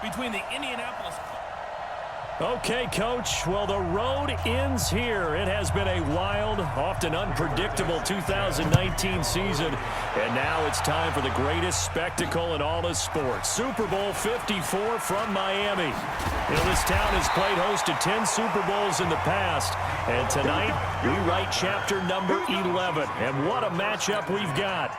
between the Indianapolis. Okay, Coach. Well, the road ends here. It has been a wild, often unpredictable 2019 season. And now it's time for the greatest spectacle in all of sports. Super Bowl 54 from Miami. You know, this town has played host to 10 Super Bowls in the past. And tonight, we write chapter number 11. And what a matchup we've got.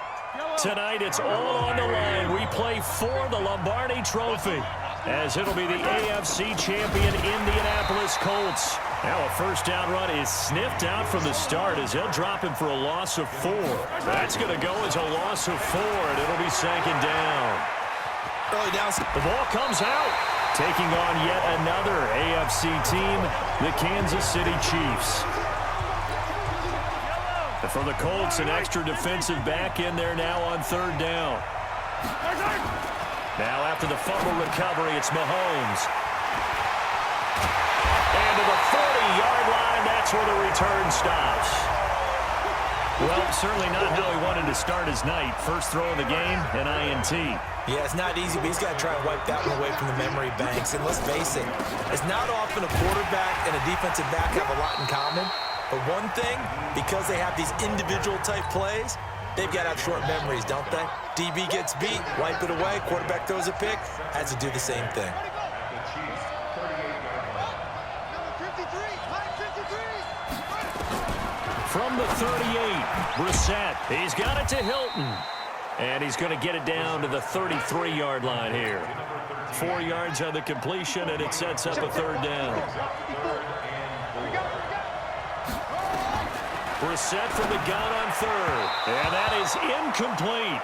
Tonight, it's all on the line. We play for the Lombardi Trophy, as it'll be the AFC champion Indianapolis Colts. Now a first down run is sniffed out from the start as he'll drop him for a loss of 4. That's going to go as a loss of 4, and it'll be second down. The ball comes out, taking on yet another AFC team, the Kansas City Chiefs. And for the Colts, an extra defensive back in there now on third down. Now after the fumble recovery, it's Mahomes. And to the 40-yard line, that's where the return stops. Well, certainly not how he wanted to start his night. First throw of the game, an INT. Yeah, it's not easy, but he's got to try and wipe that one away from the memory banks. And let's face it, it's not often a quarterback and a defensive back have a lot in common. But one thing, because they have these individual type plays, they've got to have short memories, don't they? DB gets beat, wipe it away, quarterback throws a pick, has to do the same thing. From the 38, Brissett, he's got it to Hilton. And he's going to get it down to the 33-yard line here. 4 yards on the completion, and it sets up a third down. Brissett from the gun on third, and that is incomplete.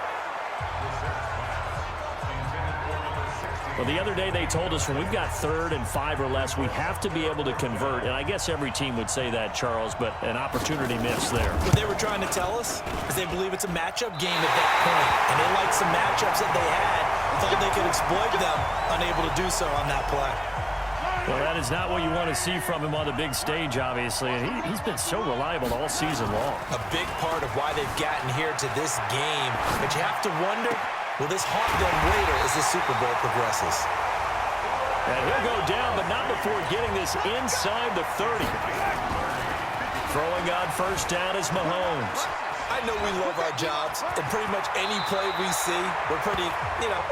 Well, the other day they told us when we've got 3rd and 5 or less, we have to be able to convert. And I guess every team would say that, Charles, but an opportunity missed there. What they were trying to tell us is they believe it's a matchup game at that point. And they liked some matchups that they had, thought they could exploit them, unable to do so on that play. Well, that is not what you want to see from him on the big stage, obviously. And he's been so reliable all season long. A big part of why they've gotten here to this game. But you have to wonder, will this haunt them later as the Super Bowl progresses? And he'll go down, but not before getting this inside the 30. Throwing on first down is Mahomes. I know we love our jobs, and pretty much any play we see, we're pretty,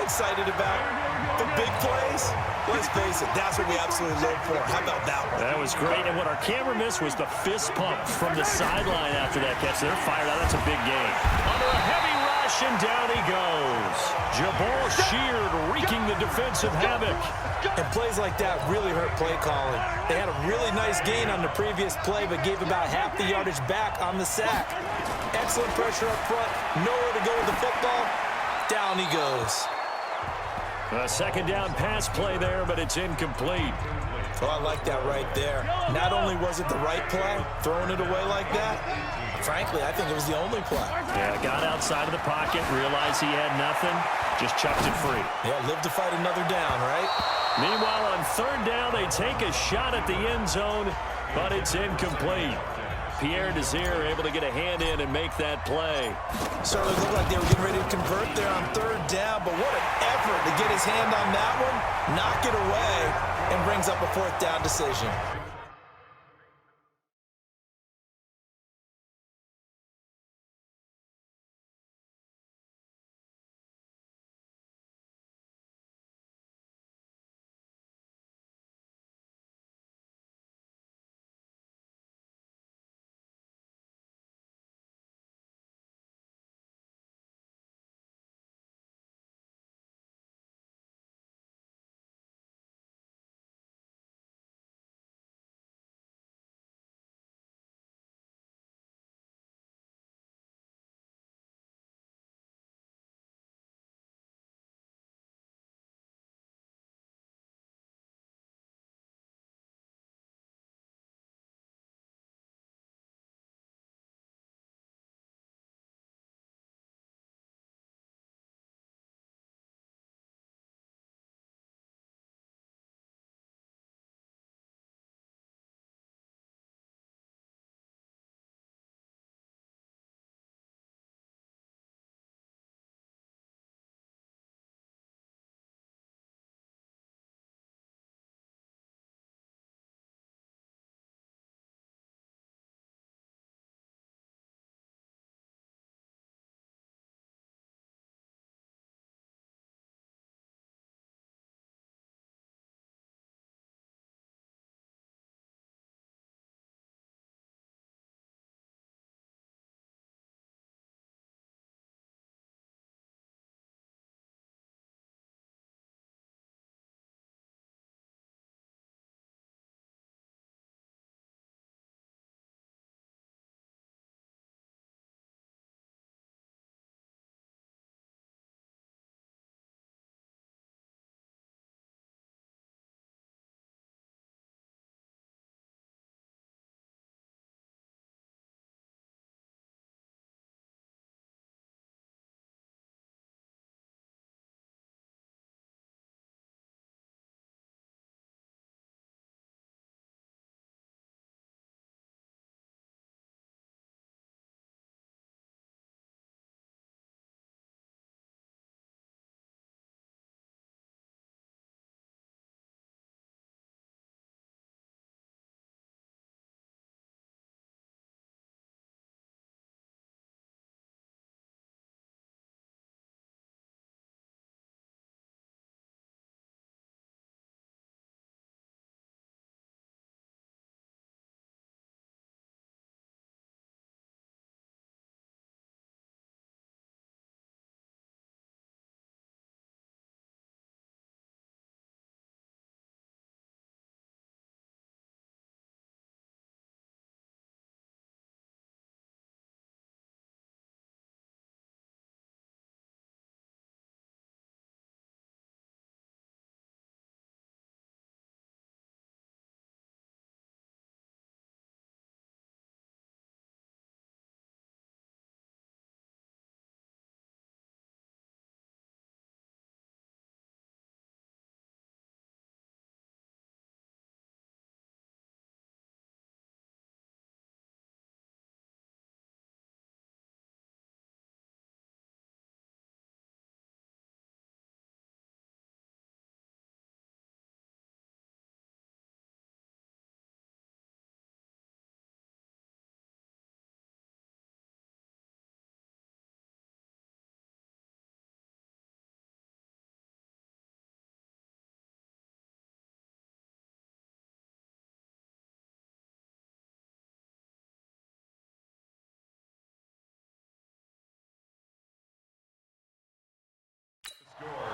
excited about. The big plays, let's face it, that's what we absolutely live for. How about that one? That was great, and what our camera missed was the fist pump from the sideline after that catch. They're fired out. That's a big game. Under a heavy rush, and down he goes. Jabal Sheard wreaking the defensive havoc. And plays like that really hurt play calling. They had a really nice gain on the previous play, but gave about half the yardage back on the sack. Excellent pressure up front. Nowhere to go with the football. Down he goes. A second down pass play there, but it's incomplete. Oh, I like that right there. Not only was it the right play, throwing it away like that, frankly, I think it was the only play. Yeah, got outside of the pocket, realized he had nothing, just chucked it free. Yeah, live to fight another down, right? Meanwhile, on third down, they take a shot at the end zone, but it's incomplete. Pierre Desir able to get a hand in and make that play. Certainly looked like they were getting ready to convert there on third down, but what an effort to get his hand on that one, knock it away, and brings up a fourth down decision.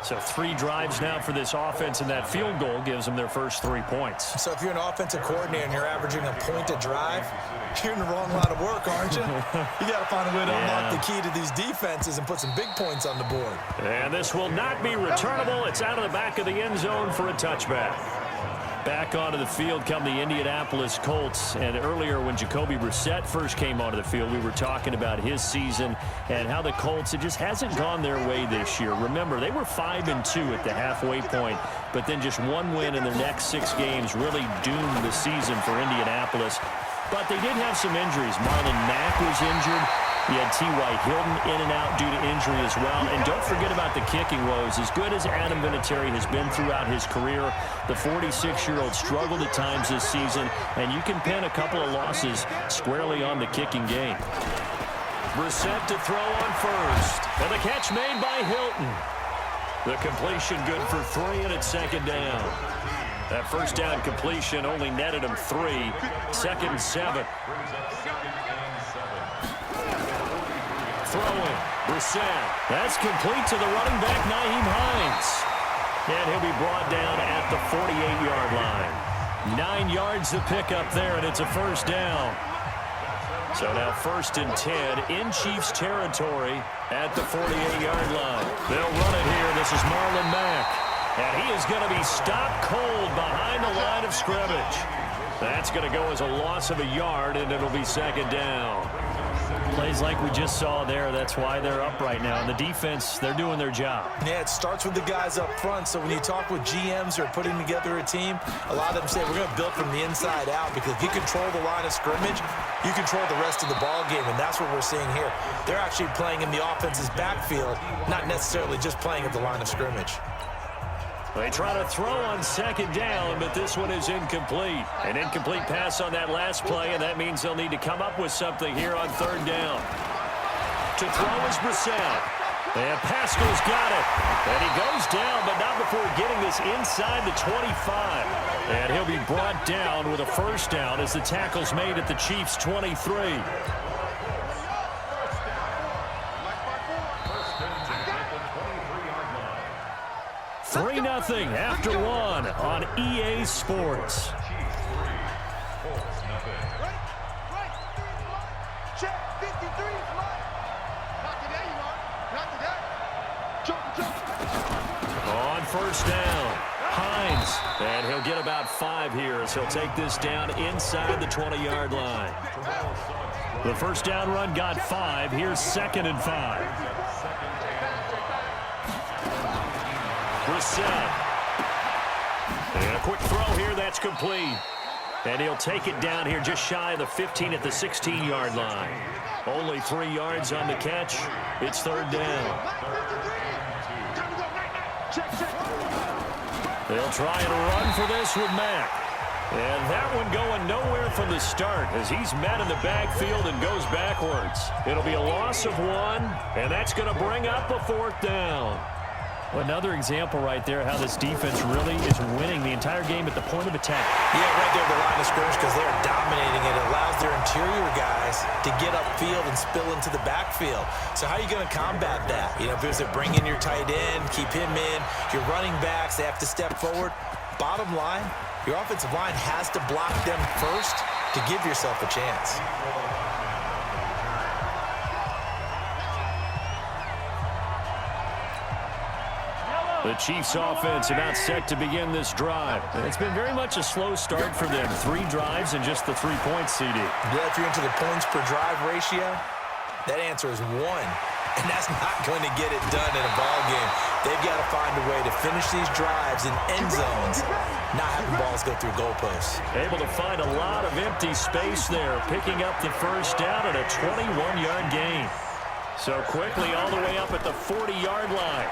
So 3 drives now for this offense, and that field goal gives them their first 3 points. So if you're an offensive coordinator and you're averaging a point a drive, you're in the wrong line of work, aren't you? You got to find a way to unlock the key to these defenses and put some big points on the board. And this will not be returnable. It's out of the back of the end zone for a touchback. Back onto the field come the Indianapolis Colts. And earlier when Jacoby Brissett first came onto the field, we were talking about his season and how the Colts, it just hasn't gone their way this year. Remember, they were 5-2 at the halfway point, but then just 1 win in their next 6 games really doomed the season for Indianapolis. But they did have some injuries. Marlon Mack was injured. You had T.Y. Hilton in and out due to injury as well. And don't forget about the kicking woes. As good as Adam Vinatieri has been throughout his career, the 46-year-old struggled at times this season, and you can pin a couple of losses squarely on the kicking game. Brissett to throw on first. And the catch made by Hilton. The completion good for 3, and it's second down. That first down completion only netted him 3. 2nd and 7. Throwing. Brissett. That's complete to the running back, Nyheim Hines. And he'll be brought down at the 48-yard line. 9 yards to pick up there, and it's a first down. So now 1st and 10 in Chiefs territory at the 48-yard line. They'll run it here. This is Marlon Mack. And he is going to be stopped cold behind the line of scrimmage. That's going to go as a loss of a yard, and it'll be second down. Plays like we just saw there. That's why they're up right now. And the defense, they're doing their job. Yeah, it starts with the guys up front. So when you talk with GMs who are putting together a team, a lot of them say we're going to build from the inside out, because if you control the line of scrimmage, you control the rest of the ball game, and that's what we're seeing here. They're actually playing in the offense's backfield, not necessarily just playing at the line of scrimmage. They try to throw on second down, but this one is incomplete. An incomplete pass on that last play, and that means they'll need to come up with something here on 3rd down. To throw is Brissett. And Pascal's got it. And he goes down, but not before getting this inside the 25. And he'll be brought down with a first down as the tackle's made at the Chiefs' 23. 3-0 after 1 on EA Sports. On first down, Hines. And he'll get about 5 here as he'll take this down inside the 20-yard line. The first down run got 5. Here's 2nd and 5. Brissett. And a quick throw here, that's complete. And he'll take it down here just shy of the 15 at the 16-yard line. Only 3 yards on the catch. It's 3rd down. They'll try and run for this with Mack. And that one going nowhere from the start as he's met in the backfield and goes backwards. It'll be a loss of 1, and that's going to bring up a 4th down. Well, another example right there how this defense really is winning the entire game at the point of attack. Yeah, right there at the line of scrimmage, because they're dominating it. It allows their interior guys to get upfield and spill into the backfield. So how are you going to combat that? You know, if there's a bring in your tight end, keep him in, your running backs, they have to step forward. Bottom line, your offensive line has to block them first to give yourself a chance. The Chiefs offense about set to begin this drive. It's been very much a slow start for them. 3 drives and just the 3 points, CD. Yeah, if you're into the points per drive ratio, that answer is 1. And that's not going to get it done in a ball game. They've got to find a way to finish these drives in end zones, not having balls go through goalposts. Able to find a lot of empty space there, picking up the first down at a 21-yard gain. So quickly all the way up at the 40-yard line.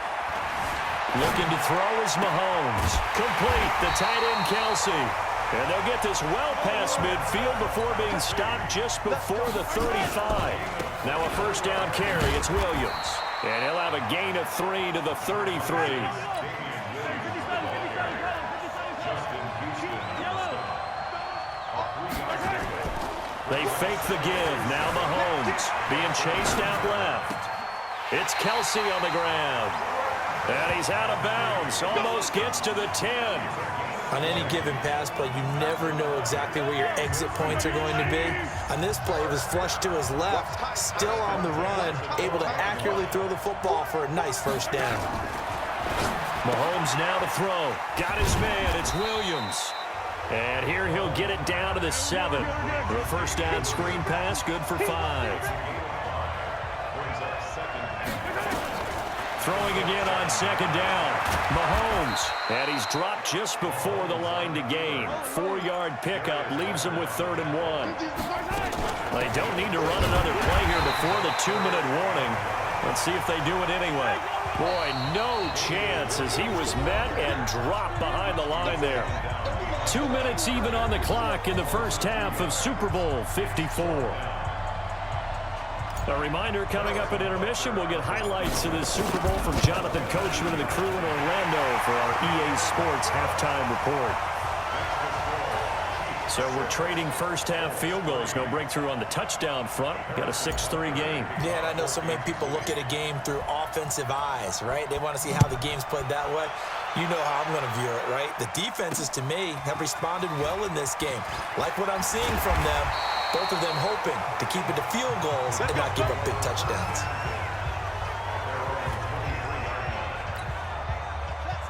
Looking to throw is Mahomes. Complete, the tight end Kelsey. And they'll get this well past midfield before being stopped just before the 35. Now a first down carry, it's Williams. And he'll have a gain of 3 to the 33. They fake the give, now Mahomes being chased out left. It's Kelsey on the ground. And he's out of bounds. Almost gets to the 10. On any given pass play, you never know exactly where your exit points are going to be. On this play, it was flushed to his left, still on the run, able to accurately throw the football for a nice first down. Mahomes now to throw. Got his man. It's Williams. And here he'll get it down to the 7. For a first down screen pass, good for 5. Throwing again on second down. Mahomes. And he's dropped just before the line to gain. 4-yard pickup leaves him with 3rd and 1. They don't need to run another play here before the 2-minute warning. Let's see if they do it anyway. Boy, no chance as he was met and dropped behind the line there. 2 minutes even on the clock in the first half of Super Bowl 54. A reminder, coming up at intermission, we'll get highlights of this Super Bowl from Jonathan Coachman and the crew in Orlando for our EA Sports halftime report. So we're trading first-half field goals. No breakthrough on the touchdown front. Got a 6-3 game. Yeah, and I know so many people look at a game through offensive eyes, right? They want to see how the game's played that way. You know how I'm going to view it, right? The defenses, to me, have responded well in this game. Like what I'm seeing from them, both of them hoping to keep it to field goals and not give up big touchdowns.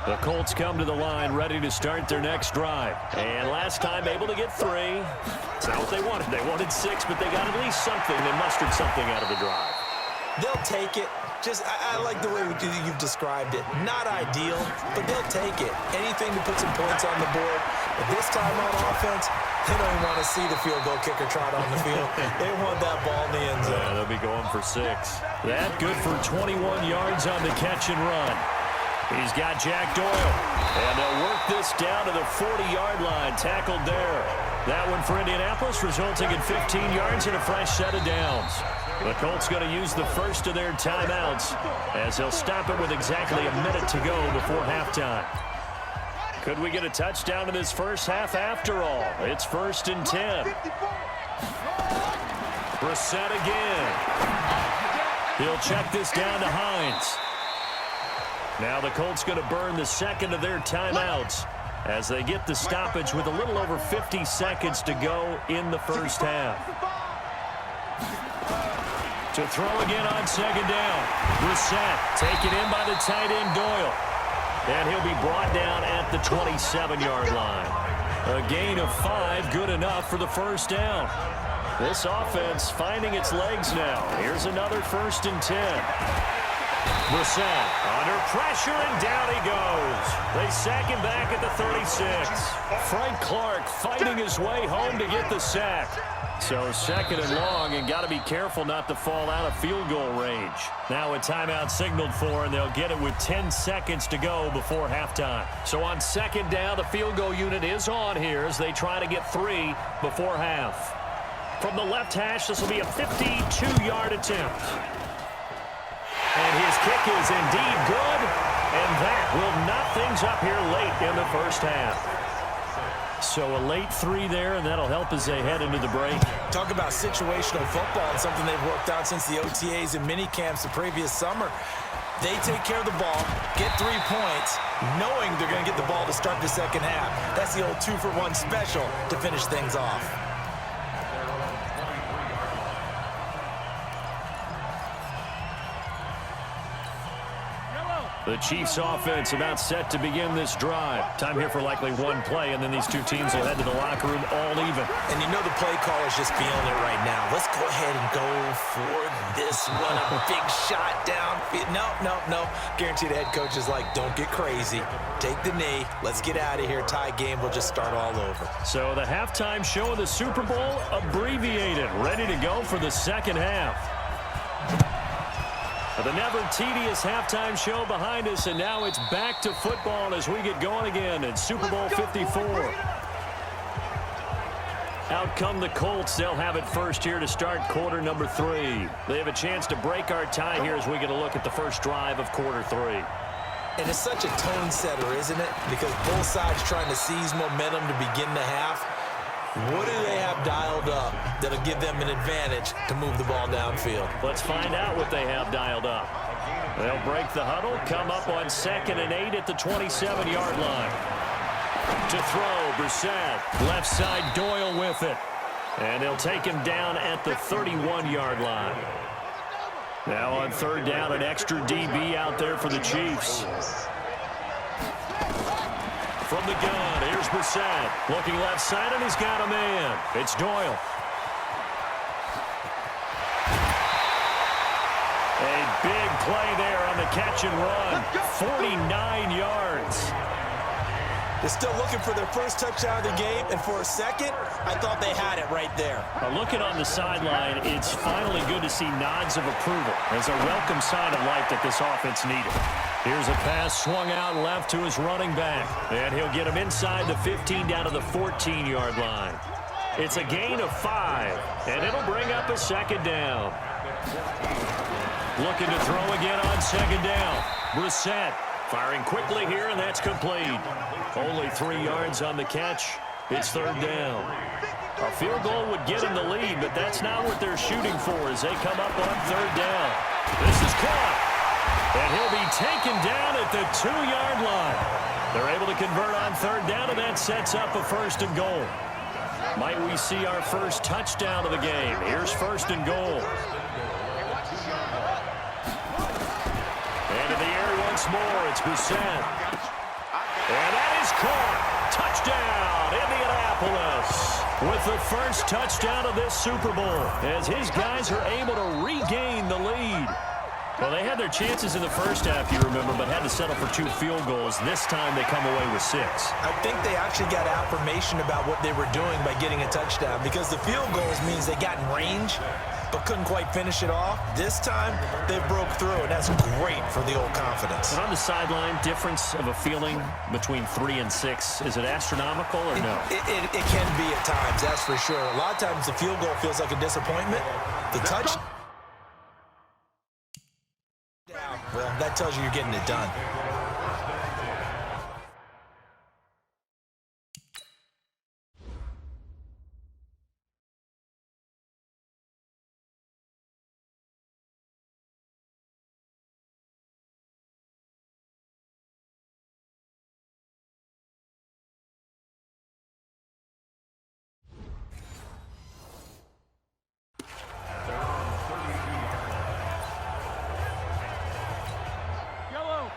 The Colts come to the line ready to start their next drive. And last time able to get 3. It's not what they wanted. They wanted 6, but they got at least something. They mustered something out of the drive. They'll take it. I like the way you've described it. Not ideal, but they'll take it. Anything to put some points on the board. But this time on offense, they don't even want to see the field goal kicker trot on the field. They want that ball in the end zone. Yeah, they'll be going for 6. That good for 21 yards on the catch and run. He's got Jack Doyle. And they'll work this down to the 40-yard line. Tackled there. That one for Indianapolis, resulting in 15 yards and a fresh set of downs. The Colts going to use the first of their timeouts as they'll stop it with exactly a minute to go before halftime. Could we get a touchdown in this first half after all? It's 1st and 10. Brissett again. He'll check this down to Hines. Now the Colts going to burn the second of their timeouts as they get the stoppage with a little over 50 seconds to go in the first half. To throw again on second down. Brissett taken in by the tight end Doyle. And he'll be brought down at the 27-yard line. A gain of 5, good enough for the first down. This offense finding its legs now. Here's another 1st and 10. Brissett under pressure, and down he goes. They sack him back at the 36. Frank Clark fighting his way home to get the sack. So 2nd and long, and got to be careful not to fall out of field goal range. Now a timeout signaled for, and they'll get it with 10 seconds to go before halftime. So on 2nd down, the field goal unit is on here as they try to get 3 before half. From the left hash, this will be a 52-yard attempt. And his kick is indeed good, and that will knot things up here late in the first half. So a late 3 there, and that'll help as they head into the break. Talk about situational football and something they've worked out since the OTAs and mini camps the previous summer. They take care of the ball, get 3 points, knowing they're going to get the ball to start the second half. That's the old 2-for-1 special to finish things off. The Chiefs offense about set to begin this drive. Time here for likely 1 play, and then these 2 teams will head to the locker room all even. And you know the play caller's just feeling it right now. Let's go ahead and go for this one. A big shot down. No. Guaranteed the head coach is like, don't get crazy. Take the knee. Let's get out of here. Tie game. We'll just start all over. So the halftime show of the Super Bowl abbreviated. Ready to go for the second half. The never tedious halftime show behind us, and now it's back to football as we get going again in Super Bowl 54. Out come the Colts. They'll have it first here to start quarter number 3. They have a chance to break our tie here as we get a look at the first drive of quarter 3. And it's such a tone setter, isn't it? Because both sides trying to seize momentum to begin the half. What do they have dialed up that'll give them an advantage to move the ball downfield? Let's find out what they have dialed up. They'll break the huddle, come up on 2nd and 8 at the 27-yard line. To throw, Brissett. Left side, Doyle with it. And they'll take him down at the 31-yard line. Now on 3rd down, an extra DB out there for the Chiefs. From the gun, here's Brissett. Looking left side, and he's got a man. It's Doyle. A big play there on the catch and run. 49 yards. They're still looking for their first touchdown of the game, and for a second, I thought they had it right there. Looking on the sideline, it's finally good to see nods of approval. It's a welcome sign of life that this offense needed. Here's a pass swung out left to his running back, and he'll get him inside the 15 down to the 14-yard line. It's a gain of 5, and it'll bring up a 2nd down. Looking to throw again on 2nd down. Brissett firing quickly here, and that's complete. Only 3 yards on the catch. It's 3rd down. A field goal would get him the lead, but that's not what they're shooting for as they come up on 3rd down. This is caught, and he'll be taken down at the 2-yard line. They're able to convert on 3rd down, and that sets up a 1st and goal. Might we see our first touchdown of the game? Here's 1st and goal. And in the air once more, it's Brissett. And that is caught. Touchdown, Indianapolis. With the first touchdown of this Super Bowl, as his guys are able to regain the lead. Well, they had their chances in the first half, you remember, but had to settle for 2 field goals. This time they come away with 6. I think they actually got affirmation about what they were doing by getting a touchdown, because the field goals means they got in range but couldn't quite finish it off. This time, they broke through, and that's great for the old confidence. And on the sideline, difference of a feeling between 3 and 6, is it astronomical or no? It can be at times, that's for sure. A lot of times the field goal feels like a disappointment. The touch, well, that tells you you're getting it done.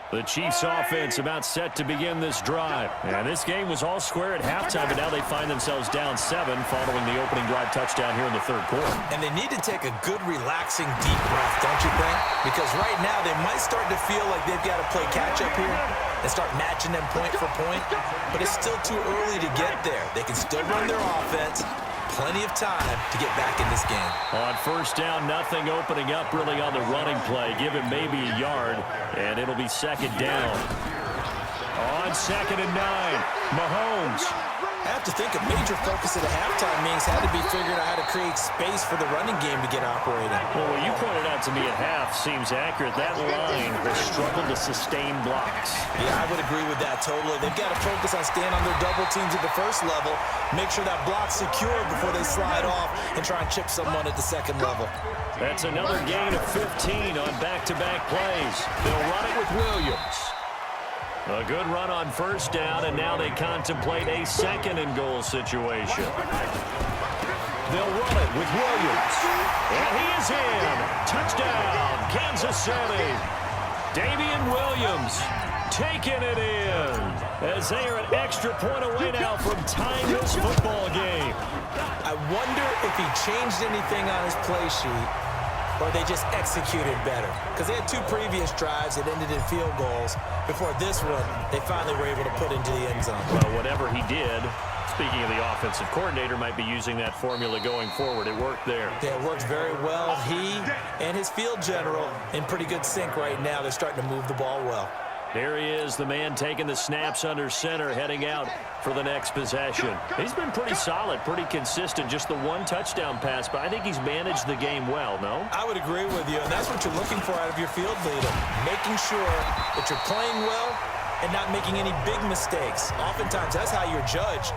The Chiefs offense about set to begin this drive. And this game was all square at halftime, but now they find themselves down 7 following the opening drive touchdown here in the 3rd quarter. And they need to take a good, relaxing, deep breath, don't you think? Because right now they might start to feel like they've got to play catch-up here and start matching them point for point. But it's still too early to get there. They can still run their offense. Plenty of time to get back in this game. On 1st down, nothing opening up really on the running play. Give him maybe a yard, and it'll be 2nd down. On 2nd and 9, Mahomes. I have to think a major focus at the halftime means had to be figuring out how to create space for the running game to get operating. Well, what you pointed out to me at half seems accurate. That line has struggled to sustain blocks. Yeah, I would agree with that totally. They've got to focus on staying on their double teams at the 1st level, make sure that block's secured before they slide off and try and chip someone at the 2nd level. That's another gain of 15 on back-to-back plays. They'll run it with Williams. A good run on 1st down, and now they contemplate a 2nd and goal situation. They'll run it with Williams. And he is in. Touchdown, Kansas City. Damian Williams taking it in as they are an extra point away now from tying this football game. I wonder if he changed anything on his play sheet, or they just executed better. Because they had 2 previous drives that ended in field goals. Before this one, they finally were able to put into the end zone. Well, whatever he did, speaking of the offensive coordinator, might be using that formula going forward. It worked there. Yeah, it worked very well. He and his field general in pretty good sync right now. They're starting to move the ball well. Here he is, the man taking the snaps under center, heading out for the next possession. He's been pretty solid, pretty consistent, just the 1 touchdown pass, but I think he's managed the game well, no? I would agree with you, and that's what you're looking for out of your field leader, making sure that you're playing well and not making any big mistakes. Oftentimes, that's how you're judged.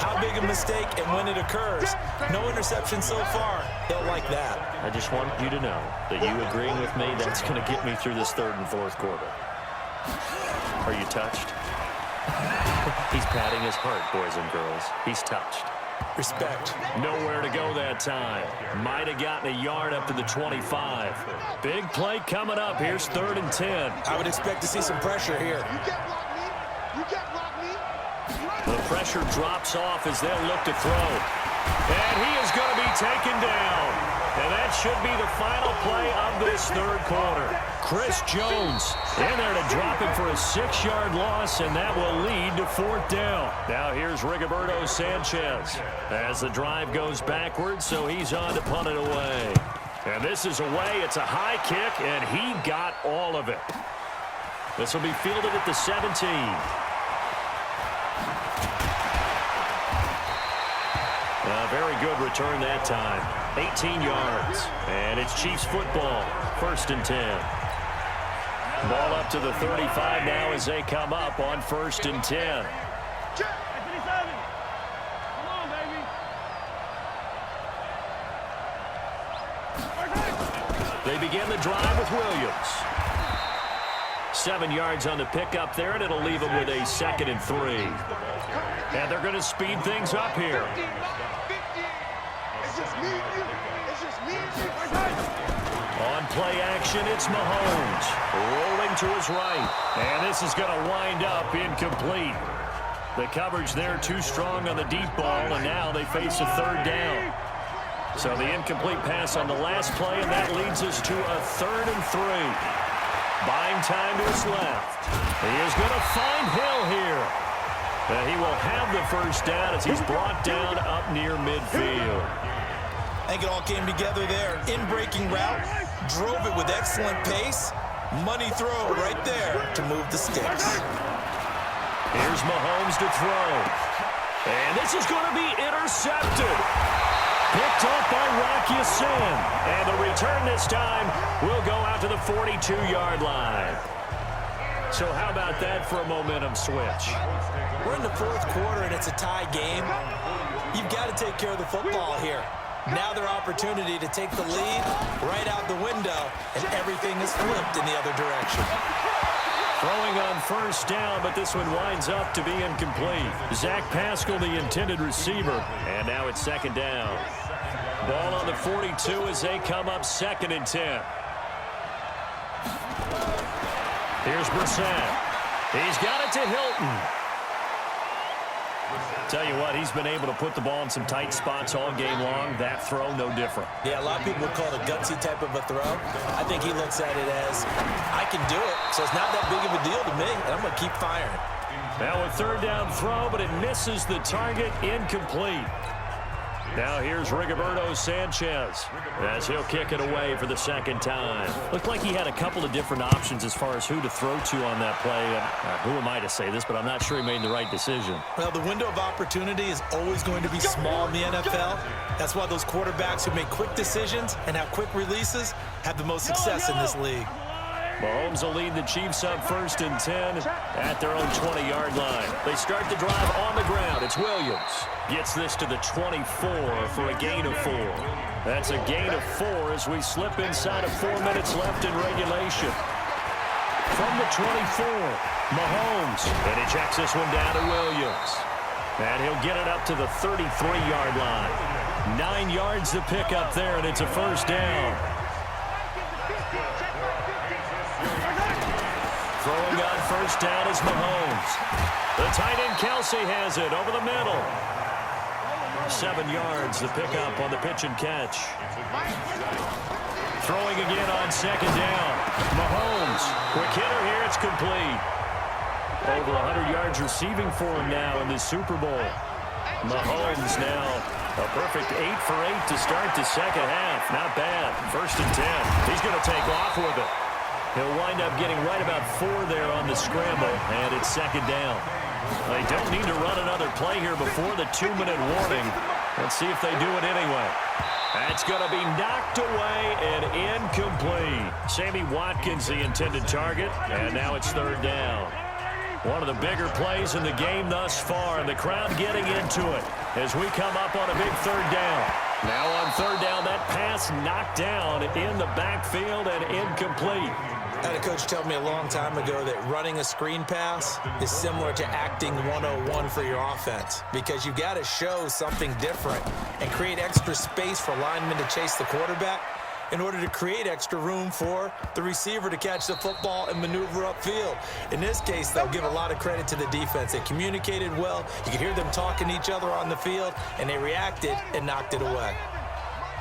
How big a mistake and when it occurs. No interception so far. They'll like that. I just want you to know that you agreeing with me, that's going to get me through this third and fourth quarter. Are you touched? He's patting his heart, boys and girls. He's touched. Respect. Nowhere to go that time. Might have gotten a yard up to the 25. Big play coming up. Here's 3rd and 10. I would expect to see some pressure here. The pressure drops off as they'll look to throw. And he is going to be taken down. And that should be the final play of this third quarter. Chris Jones in there to drop him for a 6-yard loss, and that will lead to 4th down. Now here's Rigoberto Sanchez as the drive goes backwards, so he's on to punt it away. And this is away. It's a high kick, and he got all of it. This will be fielded at the 17. A very good return that time. 18 yards. And it's Chiefs football. 1st and 10. Ball up to the 35 now as they come up on 1st and 10. They begin the drive with Williams. 7 yards on the pickup there, and it'll leave them with a 2nd and 3. And they're going to speed things up here. On play action, it's Mahomes. Rolling to his right. And this is going to wind up incomplete. The coverage there too strong on the deep ball, and now they face a 3rd down. So the incomplete pass on the last play, and that leads us to a 3rd and 3. Buying time to his left. He is going to find Hill here. And he will have the 1st down as he's brought down up near midfield. I think it all came together there. In-breaking route, drove it with excellent pace. Money throw right there to move the sticks. Here's Mahomes to throw. And this is going to be intercepted. Picked up by Rocky Sin. And the return this time will go out to the 42-yard line. So how about that for a momentum switch? We're in the 4th quarter, and it's a tie game. You've got to take care of the football here. Now their opportunity to take the lead right out the window, and everything is flipped in the other direction. Throwing on 1st down, but this one winds up to be incomplete. Zach Pascal, the intended receiver, and now it's 2nd down. Ball on the 42 as they come up 2nd and 10. Here's Brissett. He's got it to Hilton. Tell you what, he's been able to put the ball in some tight spots all game long. That throw, no different. Yeah, a lot of people would call it a gutsy type of a throw. I think he looks at it as, I can do it, so it's not that big of a deal to me, and I'm going to keep firing. Now a 3rd down throw, but it misses the target, incomplete. Now here's Rigoberto Sanchez as he'll kick it away for the 2nd time. Looked like he had a couple of different options as far as who to throw to on that play. Who am I to say this, but I'm not sure he made the right decision. Well, the window of opportunity is always going to be small in the NFL. That's why those quarterbacks who make quick decisions and have quick releases have the most success in this league. Mahomes will lead the Chiefs up 1st and 10 at their own 20-yard line. They start the drive on the ground. It's Williams. Gets this to the 24 for a gain of 4. That's a gain of 4 as we slip inside of 4 minutes left in regulation. From the 24, Mahomes. And he checks this one down to Williams. And he'll get it up to the 33-yard line. 9 yards to pick up there, and it's a 1st down. Throwing on 1st down is Mahomes. The tight end Kelsey has it over the middle. 7 yards the pickup on the pitch and catch. Throwing again on 2nd down. Mahomes. Quick hitter here. It's complete. Over 100 yards receiving for him now in the Super Bowl. Mahomes now a perfect 8 for 8 to start the 2nd half. Not bad. 1st and 10. He's going to take off with it. He'll wind up getting right about 4 there on the scramble, and it's 2nd down. They don't need to run another play here before the 2-minute warning. Let's see if they do it anyway. That's going to be knocked away and incomplete. Sammy Watkins, the intended target, and now it's 3rd down. One of the bigger plays in the game thus far, and the crowd getting into it as we come up on a big third down. Now on third down, that pass knocked down in the backfield and incomplete. I had a coach tell me a long time ago that running a screen pass is similar to acting 101 for your offense, because you've got to show something different and create extra space for linemen to chase the quarterback in order to create extra room for the receiver to catch the football and maneuver upfield. In this case, they'll give a lot of credit to the defense. They communicated well. You could hear them talking to each other on the field, and they reacted and knocked it away.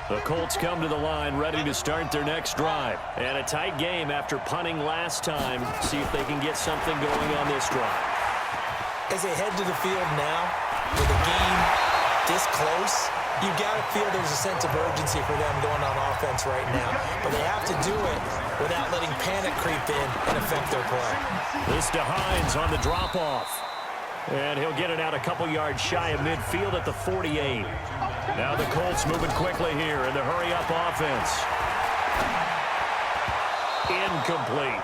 The Colts come to the line ready to start their next drive. And a tight game after punting last time. See if they can get something going on this drive. As they head to the field now, with the game this close, you've got to feel there's a sense of urgency for them going on offense right now. But they have to do it without letting panic creep in and affect their play. This to Hines on the drop-off. And he'll get it out a couple yards shy of midfield at the 48. Now the Colts moving quickly here in the hurry-up offense. Incomplete.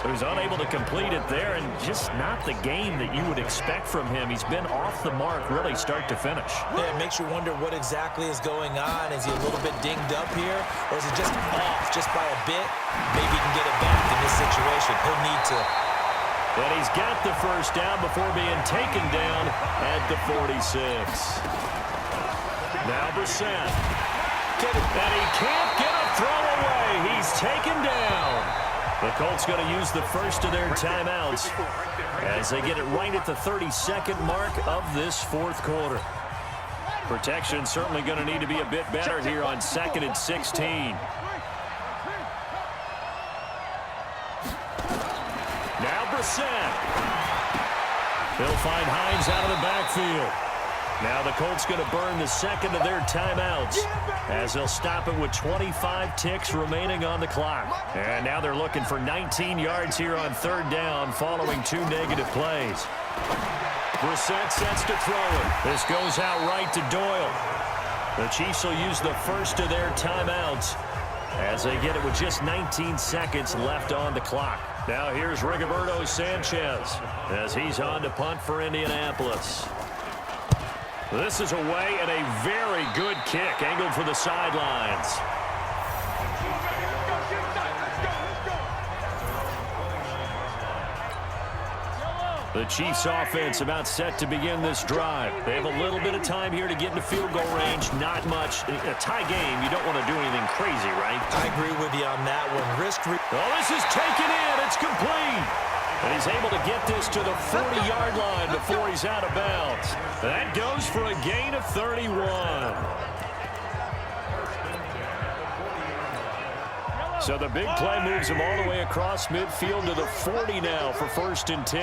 So he's unable to complete it there, and just not the game that you would expect from him. He's been off the mark really start to finish. Yeah, it makes you wonder what exactly is going on. Is he a little bit dinged up here, or is it just off just by a bit? Maybe he can get it back in this situation. He'll need to. And he's got the first down before being taken down at the 46. Now Brissett. And he can't get a throw away. He's taken down. The Colts going to use the first of their timeouts as they get it right at the 32nd mark of this fourth quarter. Protection certainly going to need to be a bit better here on 2nd and 16. Now Brissett. They'll find Hines out of the backfield. Now the Colts going to burn the second of their timeouts as they'll stop it with 25 ticks remaining on the clock. And now they're looking for 19 yards here on third down following 2 negative plays. Brissett sets to throw it. This goes out right to Doyle. The Chiefs will use the first of their timeouts as they get it with just 19 seconds left on the clock. Now here's Rigoberto Sanchez as he's on to punt for Indianapolis. This is away and a very good kick angled for the sidelines. The Chiefs offense about set to begin this drive. They have a little bit of time here to get into field goal range. Not much. In a tie game, you don't want to do anything crazy, right? I agree with you on that one. This is taken in. It's complete. And he's able to get this to the 40-yard line before he's out of bounds. That goes for a gain of 31. So the big play moves him all the way across midfield to the 40 now for 1st and 10.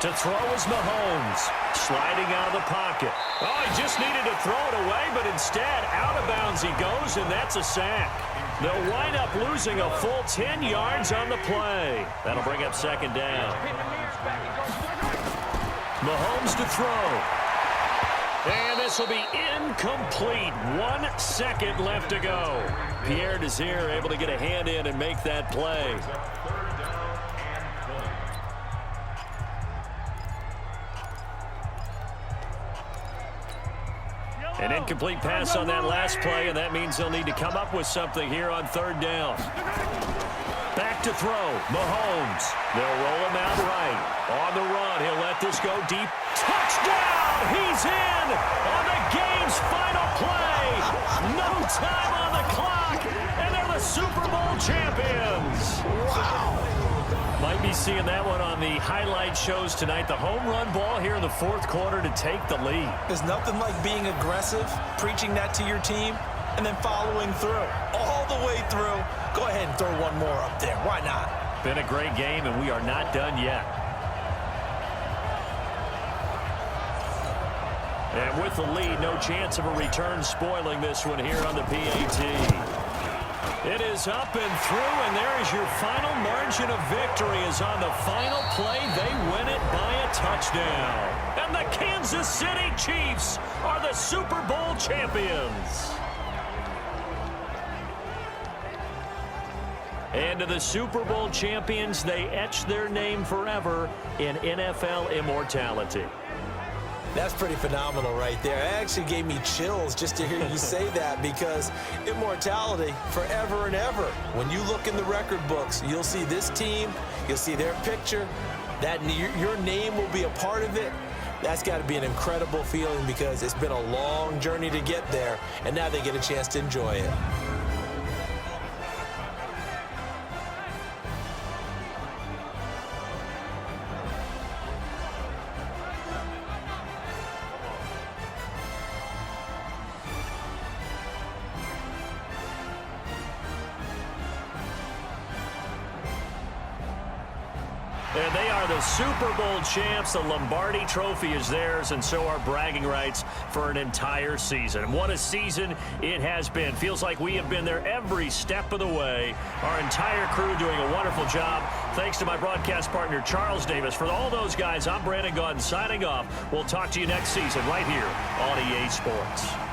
To throw is Mahomes, sliding out of the pocket. Oh, he just needed to throw it away, but instead, out of bounds he goes, and that's a sack. They'll wind up losing a full 10 yards on the play. That'll bring up 2nd down. Mahomes to throw. And this will be incomplete. 1 second left to go. Pierre Desir able to get a hand in and make that play. An incomplete pass on that last play, and that means they'll need to come up with something here on 3rd down. Back to throw. Mahomes. They'll roll him out right. On the run, he'll let this go deep. Touchdown! He's in on the game's final play. No time on the clock, and they're the Super Bowl champions. Wow. Might be seeing that one on the highlight shows tonight. The home run ball here in the 4th quarter to take the lead. There's nothing like being aggressive, preaching that to your team, and then following through. All the way through. Go ahead and throw one more up there. Why not? Been a great game, and we are not done yet. And with the lead, no chance of a return spoiling this one here on the PAT. It is up and through, and there is your final margin of victory. Is on the final play, they win it by a touchdown. And the Kansas City Chiefs are the Super Bowl champions. And to the Super Bowl champions, they etch their name forever in NFL immortality. That's pretty phenomenal right there. It actually gave me chills just to hear you say that, because immortality forever and ever. When you look in the record books, you'll see this team, you'll see their picture, that your name will be a part of it. That's got to be an incredible feeling, because it's been a long journey to get there, and now they get a chance to enjoy it. And they are the Super Bowl champs. The Lombardi Trophy is theirs, and so are bragging rights for an entire season. What a season it has been. Feels like we have been there every step of the way. Our entire crew doing a wonderful job. Thanks to my broadcast partner, Charles Davis. For all those guys, I'm Brandon Gaudin signing off. We'll talk to you next season right here on EA Sports.